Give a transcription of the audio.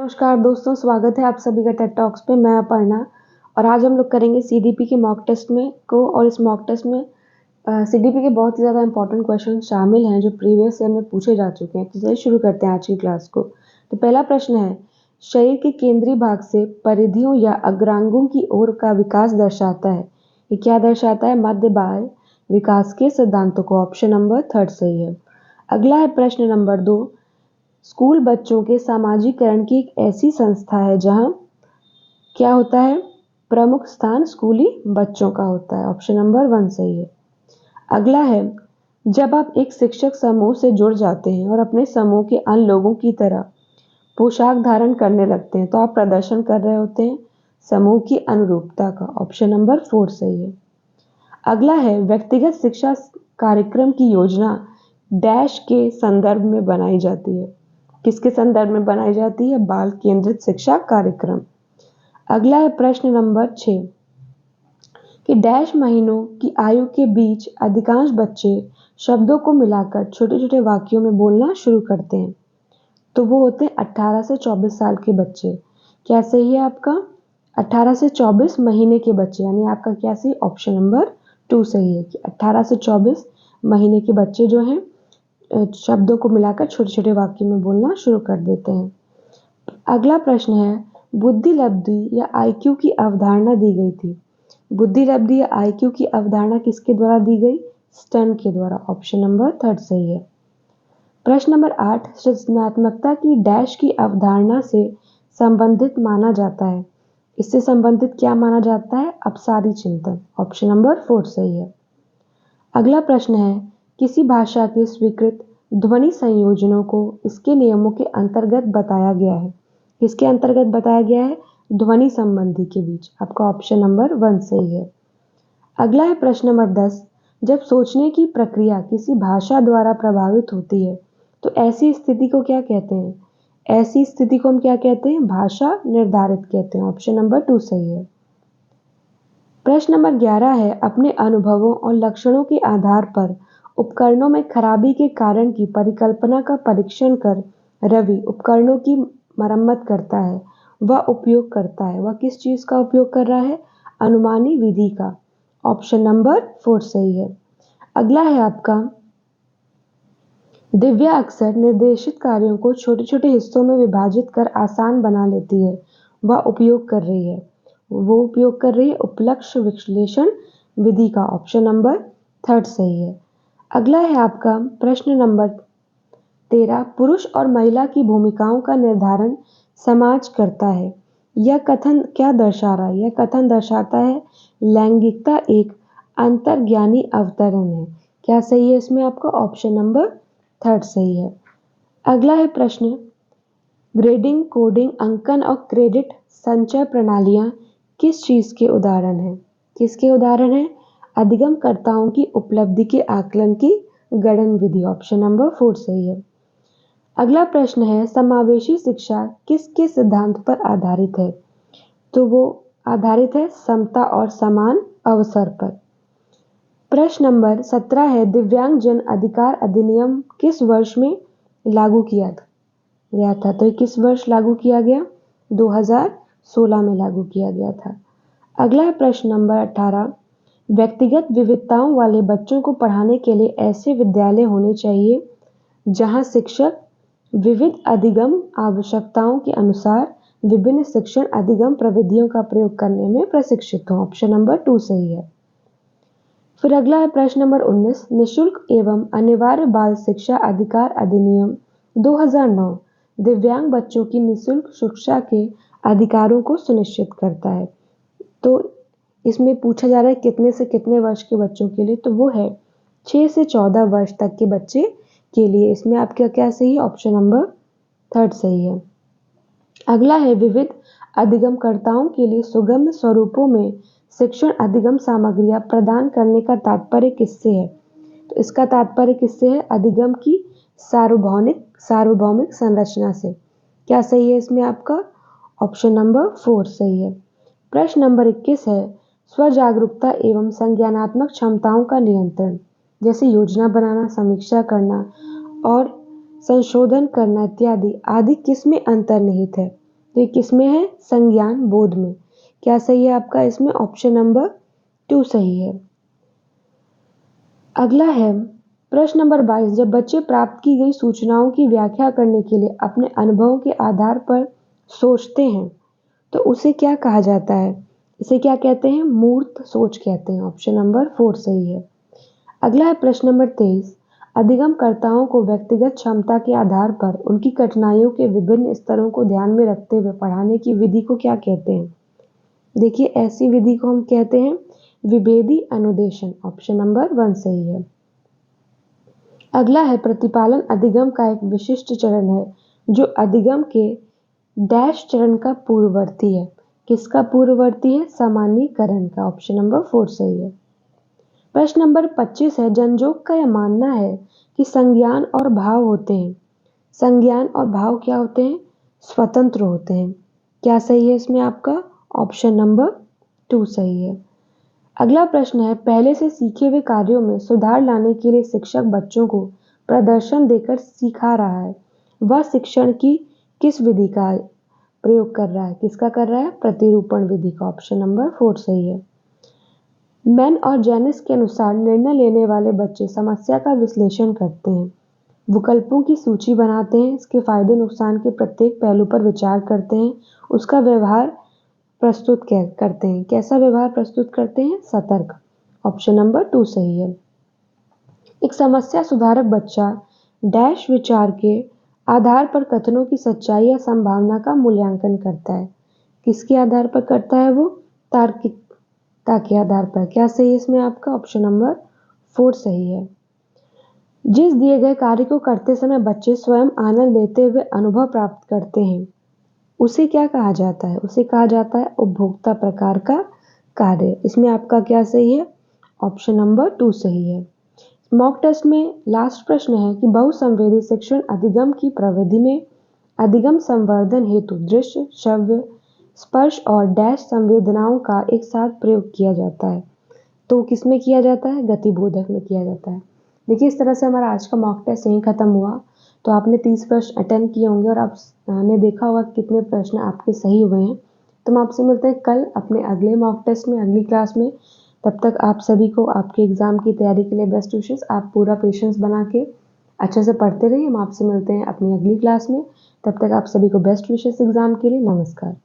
नमस्कार दोस्तों, स्वागत है आप सभी का टेड टॉक्स पे। मैं अपर्णा और आज हम लोग करेंगे सीडीपी के मॉक टेस्ट में को। और इस मॉक टेस्ट में सीडीपी के बहुत ही ज़्यादा इंपॉर्टेंट क्वेश्चन शामिल हैं जो प्रीवियस ईयर में पूछे जा चुके हैं। तो चलिए शुरू करते हैं आज की क्लास को। तो पहला प्रश्न है, शरीर के केंद्रीय भाग से परिधियों या अग्रांगों की ओर का विकास दर्शाता है। ये क्या दर्शाता है? मध्य बाह्य विकास के सिद्धांतों को। ऑप्शन नंबर 3 सही है। अगला है प्रश्न नंबर 2, स्कूल बच्चों के सामाजिकरण की एक ऐसी संस्था है जहां क्या होता है? प्रमुख स्थान स्कूली बच्चों का होता है। ऑप्शन नंबर 1 सही है। अगला है, जब आप एक शिक्षक समूह से जुड़ जाते हैं और अपने समूह के अन्य लोगों की तरह पोशाक धारण करने लगते हैं तो आप प्रदर्शन कर रहे होते हैं समूह की अनुरूपता का। ऑप्शन नंबर 4 सही है। अगला है, व्यक्तिगत शिक्षा कार्यक्रम की योजना डैश के संदर्भ में बनाई जाती है। किसके संदर्भ में बनाई जाती है? बाल केंद्रित शिक्षा कार्यक्रम। अगला है प्रश्न नंबर 6 कि डैश महीनों की आयु के बीच अधिकांश बच्चे शब्दों को मिलाकर छोटे छोटे वाक्यों में बोलना शुरू करते हैं। तो वो होते हैं 18 से 24 साल के बच्चे। क्या सही है आपका? 18 से 24 महीने के बच्चे, यानी आपका क्या सही? ऑप्शन नंबर 2 सही है कि 18 से 24 महीने के बच्चे जो हैं शब्दों को मिलाकर छोटे छोटे वाक्यों में बोलना शुरू कर देते हैं। अगला प्रश्न है, बुद्धि लब्धि या आईक्यू की अवधारणा दी गई थी। बुद्धि लब्धि या आईक्यू की अवधारणा किसके द्वारा दी गई? स्टर्न के द्वारा। ऑप्शन नंबर 3 सही है। प्रश्न नंबर 8, सृजनात्मकता की डैश की अवधारणा से संबंधित माना जाता है। इससे संबंधित क्या माना जाता है? अपसारी चिंतन। ऑप्शन नंबर 4 सही है। अगला प्रश्न है, किसी भाषा के स्वीकृत ध्वनि संयोजनों को इसके नियमों के अंतर्गत बताया गया है। किसके अंतर्गत बताया गया है? ध्वनि संबंधी के बीच। आपका ऑप्शन नंबर 1 सही है। अगला है प्रश्न नंबर 10, जब सोचने की प्रक्रिया किसी भाषा द्वारा प्रभावित होती है तो ऐसी स्थिति को क्या कहते हैं? ऐसी स्थिति को हम क्या कहते हैं? भाषा निर्धारित कहते हैं। ऑप्शन नंबर 2 सही है। प्रश्न नंबर 11 है, अपने अनुभवों और लक्षणों के आधार पर उपकरणों में खराबी के कारण की परिकल्पना का परीक्षण कर रवि उपकरणों की मरम्मत करता है। वह उपयोग करता है, वह किस चीज का उपयोग कर रहा है? अनुमानी विधि का। ऑप्शन नंबर 4 सही है। अगला है आपका, दिव्या अक्सर निर्देशित कार्यों को छोटे छोटे हिस्सों में विभाजित कर आसान बना लेती है। वह उपयोग कर रही है, वो उपयोग कर रही है उपलक्ष्य विश्लेषण विधि का। ऑप्शन नंबर 3 सही है। अगला है आपका प्रश्न नंबर 13, पुरुष और महिला की भूमिकाओं का निर्धारण समाज करता है। यह कथन क्या दर्शा रहा है? यह कथन दर्शाता है लैंगिकता एक अंतर्ज्ञानी अवतरण है। क्या सही है इसमें आपका? ऑप्शन नंबर 3 सही है। अगला है प्रश्न, ग्रेडिंग, कोडिंग, अंकन और क्रेडिट संचय प्रणालियां किस चीज के उदाहरण हैं? किसके उदाहरण हैं? अधिगमकर्ताओं की उपलब्धि के आकलन की गणन विधि। ऑप्शन नंबर 4 सही है। अगला प्रश्न है, समावेशी शिक्षा किसके सिद्धांत पर आधारित है? तो वो आधारित है समता और समान अवसर पर। प्रश्न नंबर 17 है, दिव्यांग जन अधिकार अधिनियम किस वर्ष में लागू किया गया था? तो किस वर्ष लागू किया गया? 2016 में लागू किया गया था। अगला है प्रश्न नंबर 18, व्यक्तिगत विविधताओं वाले बच्चों को पढ़ाने के लिए ऐसे विद्यालय होने चाहिए जहां शिक्षक विविध अधिगम आवश्यकताओं के अनुसार विभिन्न शिक्षण अधिगम प्रविधियों का प्रयोग करने में प्रशिक्षित हो। ऑप्शन नंबर 2 सही है। फिर अगला है प्रश्न नंबर 19, निःशुल्क एवं अनिवार्य बाल शिक्षा अधिकार अधिनियम 2009 दिव्यांग बच्चों की निःशुल्क शिक्षा के अधिकारों को सुनिश्चित करता है। तो इसमें पूछा जा रहा है कितने से कितने वर्ष के बच्चों के लिए? तो वो है 6 से 14 वर्ष तक के बच्चे के लिए। इसमें आपका क्या सही है? ऑप्शन नंबर 3 सही है। अगला है, विविध अधिगमकर्ताओं के लिए सुगम्य स्वरूपों में शिक्षण अधिगम सामग्रियां प्रदान करने का तात्पर्य किससे है? तो इसका तात्पर्य किससे है? अधिगम की सार्वभौमिक संरचना से। क्या सही है इसमें आपका? ऑप्शन नंबर 4 सही है। प्रश्न नंबर 21 है, स्वजागरूकता एवं संज्ञानात्मक क्षमताओं का नियंत्रण जैसे योजना बनाना, समीक्षा करना और संशोधन करना इत्यादि आदि किसमें अंतर्निहित है? तो ये किस में है? संज्ञान बोध में। क्या सही है आपका इसमें? ऑप्शन नंबर 2 सही है। अगला है प्रश्न नंबर 22। जब बच्चे प्राप्त की गई सूचनाओं की व्याख्या करने के लिए अपने अनुभवों के आधार पर सोचते हैं तो उसे क्या कहा जाता है? इसे क्या कहते हैं? मूर्त सोच कहते हैं। ऑप्शन नंबर 4 सही है। अगला है प्रश्न नंबर 23। अधिगमकर्ताओं को व्यक्तिगत क्षमता के आधार पर उनकी कठिनाइयों के विभिन्न स्तरों को ध्यान में रखते हुए पढ़ाने की विधि को क्या कहते हैं? देखिए, ऐसी विधि को हम कहते हैं विभेदी अनुदेशन। ऑप्शन नंबर 1 सही है। अगला है प्रतिपालन अधिगम का एक विशिष्ट चरण है जो अधिगम के डैश चरण का पूर्ववर्ती है। किसका पूर्ववर्ती है? सामान्यीकरण का। ऑप्शन नंबर 4 सही है। प्रश्न नंबर 25 है। जनजोग का यह मानना है कि संज्ञान और भाव होते हैं। संज्ञान और भाव क्या होते हैं? स्वतंत्र होते हैं। क्या सही है इसमें आपका? ऑप्शन नंबर 2 सही है। अगला प्रश्न है। पहले से सीखे हुए कार्यों में सुधार लाने के लिए शिक्षक बच्चों को प्रदर्शन देकर सिखा रहा है। वह शिक्षण की किस विधि का प्रयोग कर रहा है? किसका कर रहा है? प्रतिरूपण विधि का। ऑप्शन नंबर 4 सही है। मैन और जेनिस के अनुसार निर्णय लेने वाले बच्चे समस्या का विश्लेषण करते हैं, विकल्पों की सूची बनाते हैं, इसके फायदे नुकसान के प्रत्येक पहलू पर विचार करते हैं, उसका व्यवहार प्रस्तुत करते हैं। कैसा व्यवहार प्रस्तुत करते हैं? सतर्क। ऑप्शन नंबर 2 सही है। एक समस्या सुधारक बच्चा डैश विचार के आधार पर कथनों की सच्चाई या संभावना का मूल्यांकन करता है। किसके आधार पर करता है वो? तार्किकता के आधार पर। क्या सही है इसमें आपका? ऑप्शन नंबर 4 सही है। जिस दिए गए कार्य को करते समय बच्चे स्वयं आनंद लेते हुए अनुभव प्राप्त करते हैं उसे क्या कहा जाता है? उसे कहा जाता है उपभोक्ता प्रकार का कार्य। इसमें आपका क्या सही है? ऑप्शन नंबर 2 सही है। मॉक टेस्ट में लास्ट प्रश्न है कि बहुसंवेदी शिक्षण अधिगम की प्रविधि में अधिगम संवर्धन हेतु दृश्य, श्रव्य, स्पर्श और डैश संवेदनाओं का एक साथ प्रयोग किया जाता है। तो किसमें किया जाता है? गतिबोधक में किया जाता है। देखिए, इस तरह से हमारा आज का मॉक टेस्ट यहीं खत्म हुआ। तो आपने 30 प्रश्न अटेम्प्ट किए होंगे और आपने देखा होगा कितने प्रश्न आपके सही हुए हैं। तो हम आपसे मिलते हैं कल अपने अगले मॉक टेस्ट में, अगली क्लास में। तब तक आप सभी को आपके एग्जाम की तैयारी के लिए बेस्ट विशेस। आप पूरा पेशेंस बना के अच्छे से पढ़ते रहिए। हम आपसे मिलते हैं अपनी अगली क्लास में। तब तक आप सभी को बेस्ट विशेस एग्जाम के लिए। नमस्कार।